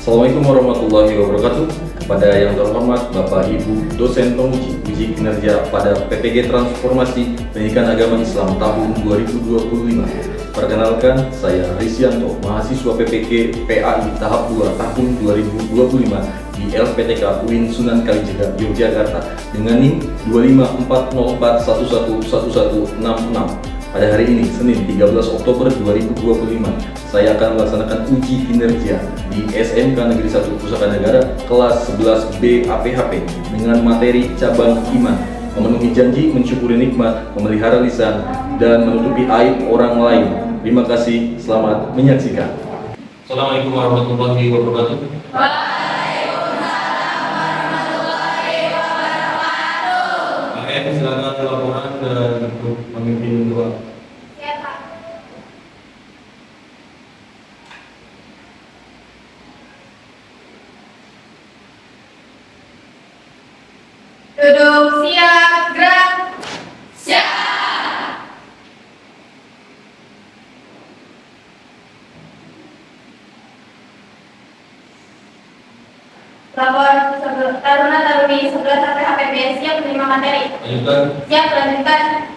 Assalamualaikum warahmatullahi wabarakatuh. Kepada yang terhormat Bapak Ibu dosen penguji uji kinerja pada PPG Transformasi Pendidikan Agama Islam tahun 2025. Perkenalkan, saya Risyanto, mahasiswa PPG PAI tahap 2 tahun 2025 di LPTK UIN Sunan Kalijaga, Yogyakarta dengan NIM 25404111166. Pada hari ini, Senin 13 Oktober 2025, saya akan melaksanakan uji kinerja di SMK Negeri 1 Pusaka Negara kelas 11B APHP dengan materi cabang iman, memenuhi janji, mensyukuri nikmat, memelihara lisan, dan menutupi aib orang lain. Terima kasih, selamat menyaksikan. Assalamualaikum warahmatullahi wabarakatuh. Silakan laporan dan untuk memimpin doa. Ya, Pak. Duduk siap, gerak. Siap. Lapor Taruna-Taruni 11 APHPB siap menerima materi. Lanjutkan. Siap, lanjutkan.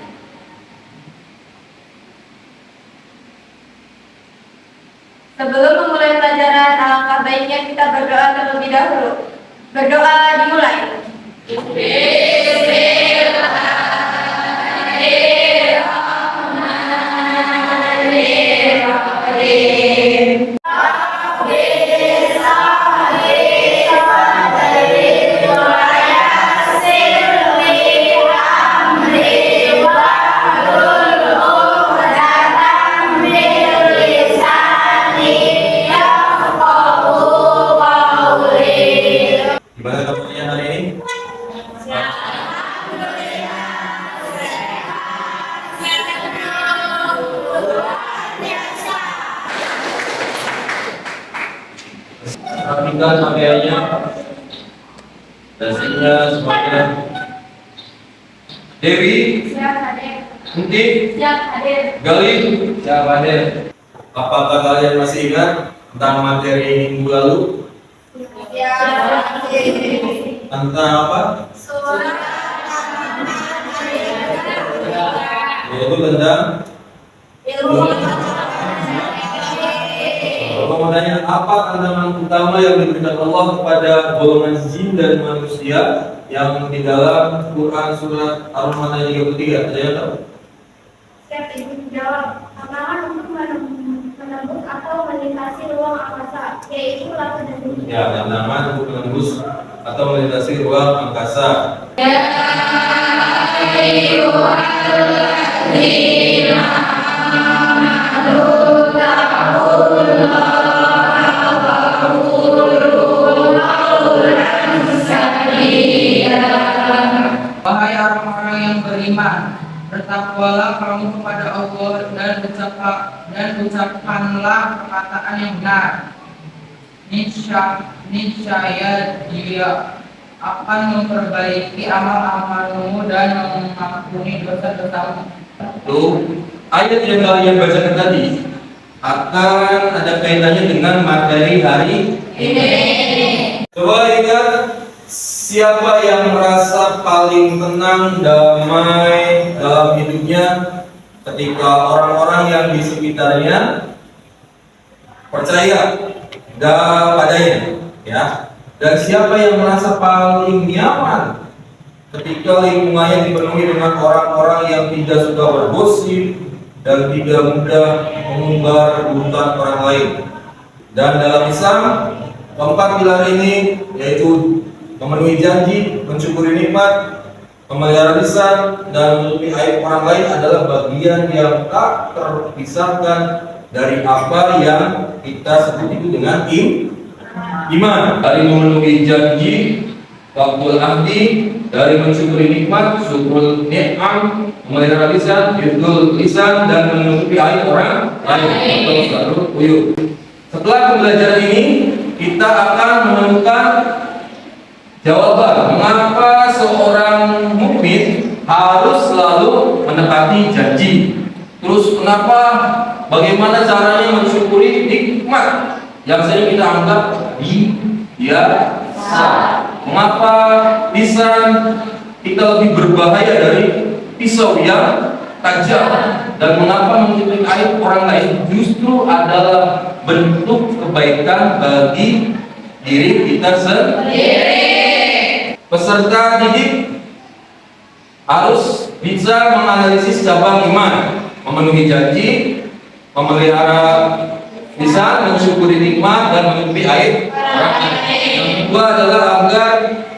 Sebelum memulai pelajaran, alangkah baiknya kita berdoa terlebih dahulu. Berdoa dimulai. Bismillahirrahmanirrahim. Gimana kabarnya hari ini? Rapikan pakaiannya, dasinya semuanya. Dewi, Siap, hadir. Kunti, Siap, hadir. Galih, siap hadir. Apakah kalian masih ingat tentang materi minggu lalu? Siap, hadir. Tentang apa? Yaitu tentang menanya apa tantangan utama yang diberikan Allah kepada golongan jin dan manusia yang di dalam Quran surat Ar-Rahman ayat 33. Ada yang tahu? Siap, Ibu jawab. Tantangan untuk menembus atau melintasi ruang angkasa, yaitu lava dan bumi. Ya, tantangan untuk menembus atau melintasi ruang angkasa. Wahai orang-orang yang beriman, bertakwalah kamu kepada Allah dan ucapkanlah perkataan yang benar. Niscaya Dia akan memperbaiki amal-amalmu dan mengampuni dosa-dosamu. Tuh, ayat yang kalian bacakan tadi akan ada kaitannya dengan materi hari ini. Coba ingat, siapa yang merasa paling tenang, damai dalam hidupnya ketika orang-orang yang di sekitarnya percaya padanya, ya. Dan siapa yang merasa paling nyaman ketika lingkungannya dipenuhi dengan orang-orang yang tidak suka bergosip dan tidak mudah mengumbar keburukan orang lain. Dan dalam Islam, keempat pilar ini yaitu memenuhi janji, mensyukuri nikmat, memelihara lisan, dan menutupi aib orang lain adalah bagian yang tak terpisahkan dari apa yang kita sebut itu dengan iman. Dari memenuhi janji, waqul ahdi, dari mensyukuri nikmat, syukrul ni'am, memelihara lisan, hifdzul lisan, dan menutupi aib orang lain. Setelah pembelajaran ini, kita akan menemukan jawaban mengapa seorang mukmin harus selalu menepati janji. Terus bagaimana caranya mensyukuri nikmat yang sering kita anggap biasa. Mengapa lisan kita lebih berbahaya dari pisau yang tajam? Dan mengapa mengintip aib orang lain justru adalah bentuk kebaikan bagi diri kita sendiri. Peserta didik harus bisa menganalisis cabang iman, memenuhi janji, memelihara lisan, mensyukuri nikmat, dan menutupi aib orang lain. Yang kedua adalah agar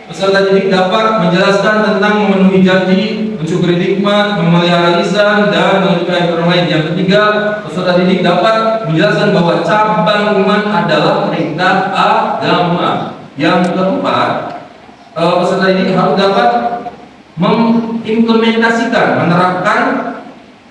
peserta didik dapat menjelaskan tentang memenuhi janji, mensyukuri nikmat, memelihara lisan, dan menutupi aib orang lain. Yang ketiga, peserta didik dapat menjelaskan bahwa cabang iman adalah perintah agama. Yang keempat, peserta didik harus dapat mengimplementasikan, menerapkan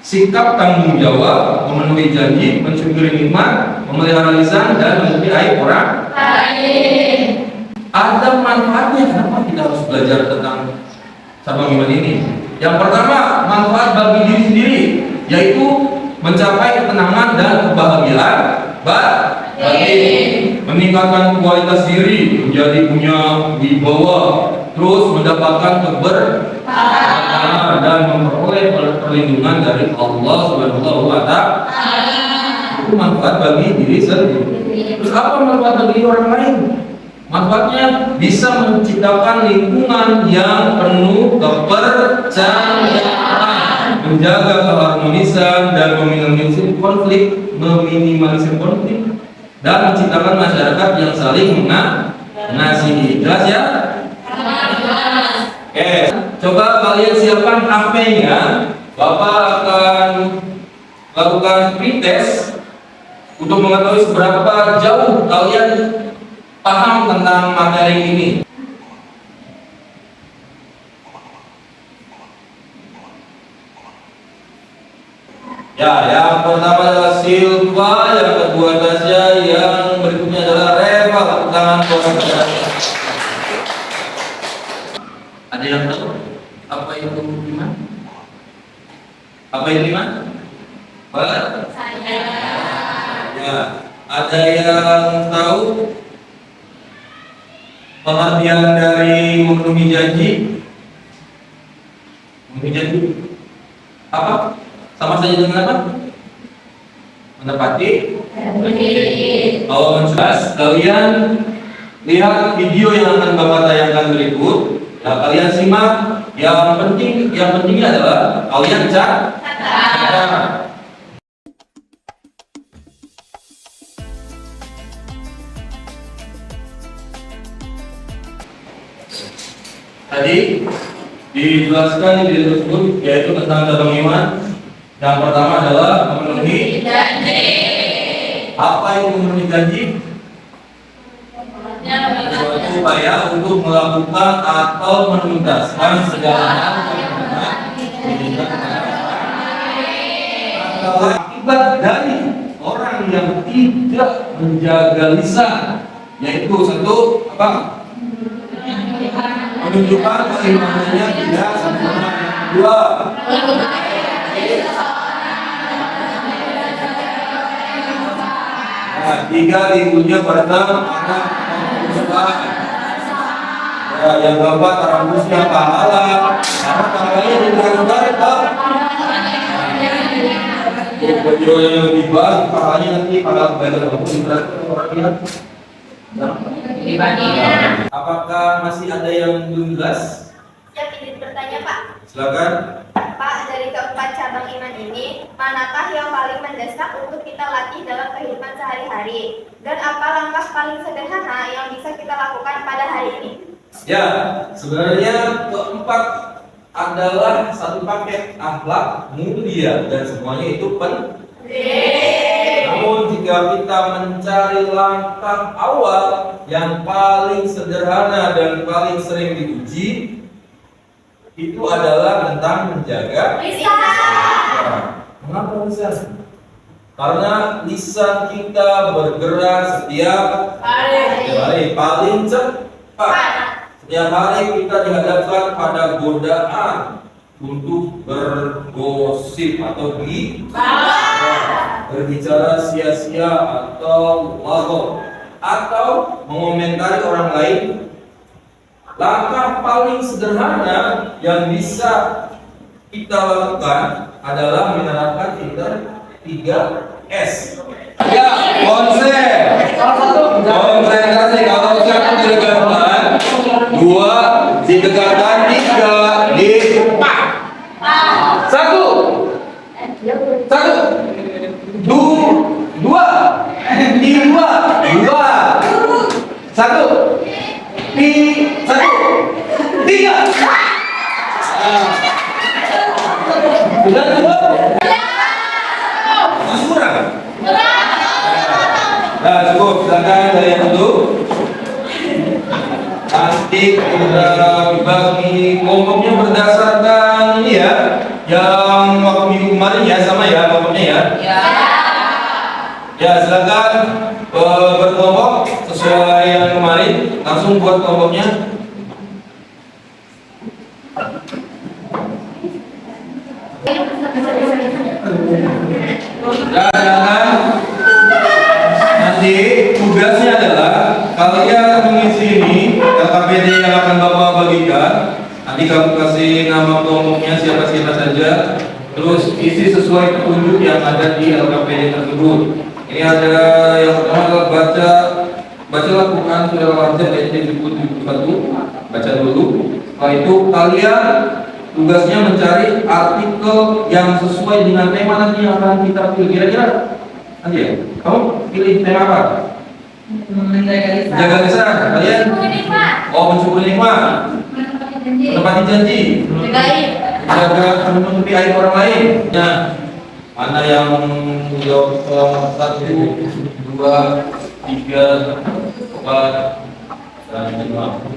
sikap tanggung jawab, memenuhi janji, mensyukuri nikmat, memelihara lisan, dan menutupi aib orang lain. Ada manfaatnya. Kenapa kita harus belajar tentang cabang iman ini? Yang pertama, manfaat bagi diri sendiri, yaitu mencapai ketenangan dan kebahagiaan batin, meningkatkan kualitas diri, menjadi punya wibawa, terus mendapatkan keberkahan dan memperoleh perlindungan dari Allah Subhanahu wa Ta'ala. Itu manfaat bagi diri sendiri. Terus apa manfaat bagi orang lain? Manfaatnya bisa menciptakan lingkungan yang penuh kepercayaan, menjaga keharmonisan dan meminimalisir konflik, dan menciptakan masyarakat yang saling mengasihi. Jelas ya? Oke, coba kalian siapkan HP-nya. Bapak akan lakukan pretest untuk mengetahui seberapa jauh kalian paham tentang materi ini. Ya, yang pertama adalah Silva, yang kedua Tasya, yang berikutnya adalah Reva. Tangan kotak. Ada yang tahu apa itu iman? Apa itu iman? Saya. Ya, ada yang tahu pengertian dari memenuhi janji? Memenuhi janji apa? Sama saja dengan apa? Menepati. Kalau menjelas, kalian lihat video yang akan Bapak tayangkan berikut. Nah, kalian simak. Yang penting adalah kalian catat. Tadi dijelaskan di video tersebut, yaitu tentang cabang iman. Yang pertama adalah memenuhi janji. Apa itu memenuhi janji? Suatu upaya untuk melakukan atau menuntaskan segala hal akibat dari orang yang tidak menjaga lisan, yaitu satu apa? Menunjukkan keimanannya tidak sempurna. Dua, tiga, ibunya pada anak ya, yang keempat terhembusnya pahala, karena pahalanya ditransfer ke video yang lebih baik, pahalanya nanti pahala kebaikan kamu ditransfer ke orang yang apakah masih ada yang belum jelas? Ya, izin bertanya Pak. Silakan. Pak, dari keempat cabang iman ini, manakah yang paling mendesak untuk kita latih dalam kehidupan sehari-hari? Dan apa langkah paling sederhana yang bisa kita lakukan pada hari ini? Ya, sebenarnya keempat adalah satu paket akhlak mulia dan semuanya itu penting. Namun jika kita mencari langkah awal yang paling sederhana dan paling sering diuji, itu adalah tentang menjaga lisan. Mengapa lisan? Karena lisan kita bergerak setiap hari, paling cepat. Setiap hari kita dihadapkan pada godaan untuk bergosip atau berbicara sia-sia atau lagu. atau mengomentari orang lain. Langkah paling sederhana yang bisa kita lakukan adalah menerapkan tiga S. Ya, konsentrasi. Kalau satu ditegakkan, dua ditegakkan, tiga dipak. Satu, dua, satu, tiga. Sudah cukup? Masih kurang? Nah, cukup. Silakan kalian duduk. Nanti kita bagi kelompoknya berdasarkan ini ya, yang waktu minggu kemarin ya, sama ya kelompoknya ya. Ya, silakan berkelompok sesuai yang kemarin. Langsung buat kelompoknya. Dan nanti tugasnya adalah kalian mengisi ini LKPD yang akan Bapak bagikan. Nanti kamu kasih nama kelompoknya siapa saja, terus isi sesuai petunjuk yang ada di LKPD tersebut. Ini ada yang pertama adalah bacalah Quran surah Al-Ahzab ayat 71, baca dulu. Setelah itu kalian tugasnya mencari artikel yang sesuai dengan tema nanti yang akan kita pilih. Kira-kira nanti ya, kamu pilih tema apa? Menjaga lisan. Kalian? Mensyukuri nikmat. Menepati janji. Jaga menutupi aib orang lain. Nah, mana yang jawab 1, 2, 3, 4, dan 5.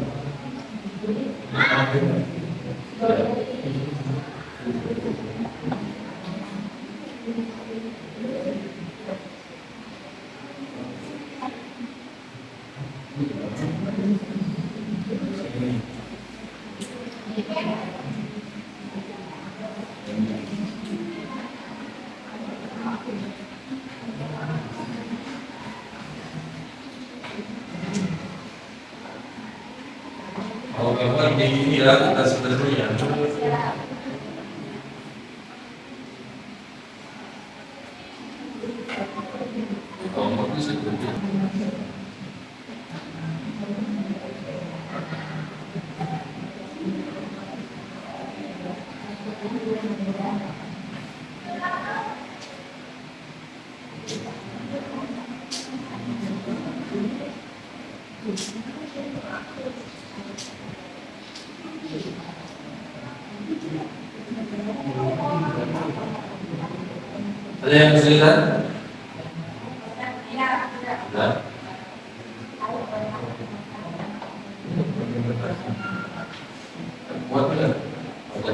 Kalau memang di ini ya kita sebenarnya kelompok itu sebetulnya ada yang kesulitan? Nah. Buat enggak? Oke.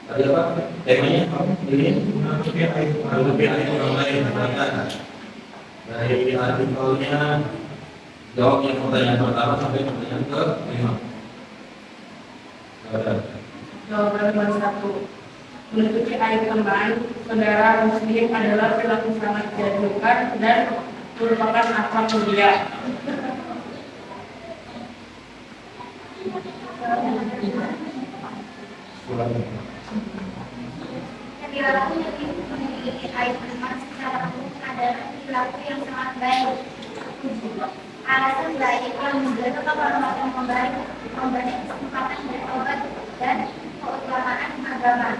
Ada apa? Temanya ini menutupi aib orang lain. Dari artikelnya jawab yang pertanyaan pertama sampai pertanyaan ke-5. Jawaban nomor 1. menutupi aib teman saudara muslim adalah perilaku sangat dianjurkan dan merupakan akhlak mulia. Perilaku yang memiliki aib teman secara umum adalah perilaku yang sangat baik. Alasan baik yang menjaga kehormatan memberi kesempatan bertobat dan keutamaan agama.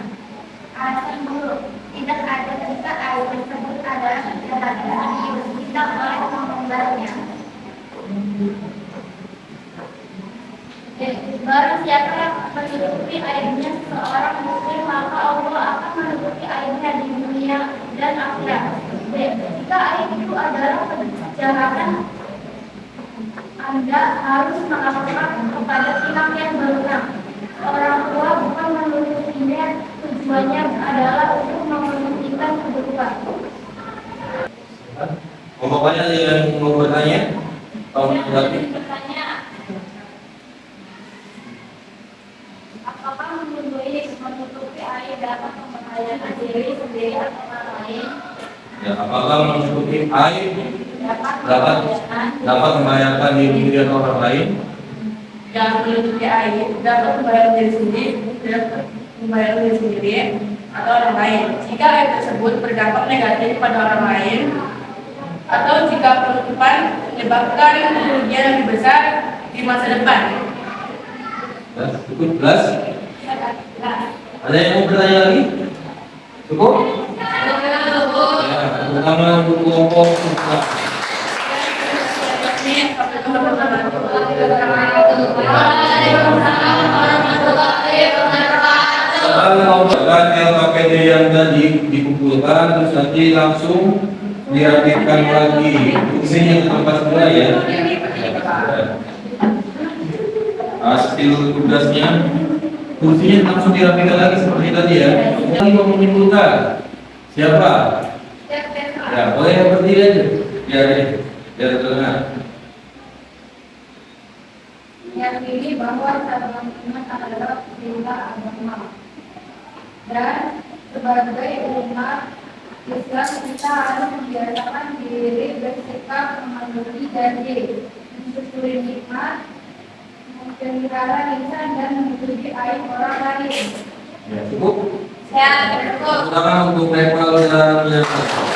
Alasan buruk tidak ada ketika aib tersebut adalah kejahatan kita boleh mengumbarnya. Barang siapa yang menutupi aibnya seorang muslim, maka Allah akan menutupi aibnya di dunia dan akhirat. Jika aib itu adalah kejahatan, Anda harus melaporkan kepada pihak yang berwenang. Orang tua bukan menutupinya, tujuannya adalah untuk mementingkan kebutuhan. Pokoknya yang mau bertanya, Bertanya, apakah menutupi aib dapat membahayakan diri sendiri atau orang lain? ya, apakah menutupi aib Dapat dapat membahayakan diri dan orang lain? Yang menutupi aib dapat membahayakan diri sendiri atau orang lain. Jika aib tersebut berdampak negatif pada orang lain, atau jika penutupan menyebabkan kerugian yang lebih besar di masa depan. Cukup jelas? Ada yang mau bertanya lagi? Cukup? Ya, terutama untuk kelompok dan LKPD yang tadi dikumpulkan terus nanti langsung dirapikan lagi fungsinya ke tempat semula ya. Hasil tugasnya fungsinya langsung dirapikan lagi seperti tadi ya. Yang mau menyimpulkan siapa? Ya boleh berdiri aja biar terdengar. Meyakini bahwa cabang iman adalah perintah agama, dan sebagai umat Islam kita harus membiasakan diri bersikap memenuhi janji, mensyukuri nikmat, memelihara lisan dan menutupi aib orang lain. Ya cukup. Ya, cukup. Terutama untuk Nepal dan Myanmar.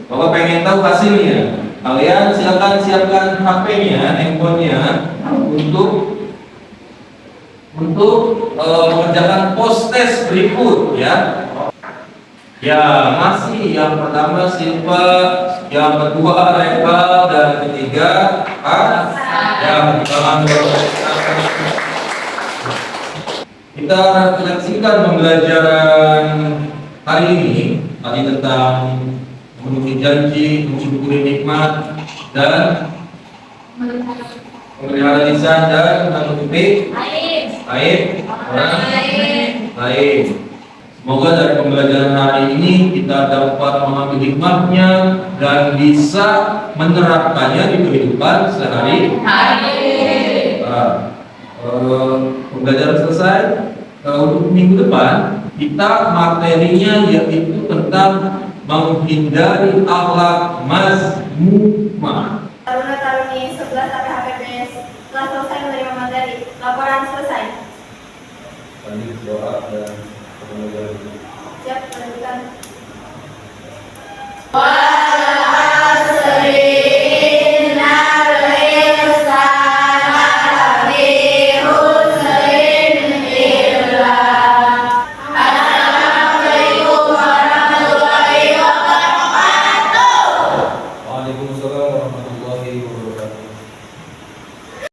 Bapak pengen tahu hasilnya? Kalian silakan siapkan HP-nya, handphone-nya untuk mengerjakan post test berikut ya. Ya masih yang pertama Silva, yang kedua Repal, dan ketiga ya perkembangan kita refleksikan pembelajaran hari ini tadi tentang memenuhi janji, mensyukuri nikmat, dan memelihara lisan dan menutupi aib orang lain. Semoga dari pembelajaran hari ini kita dapat mengambil hikmahnya dan bisa menerapkannya di kehidupan sehari-hari. Pembelajaran selesai. Untuk minggu depan kita materinya yaitu tentang menghindari akhlak mazmumah. Taruna-taruni 11 HPBS telah selesai menerima materi. Laporan selesai. Tadi doa dan pembelajaran. Siap, lanjutkan.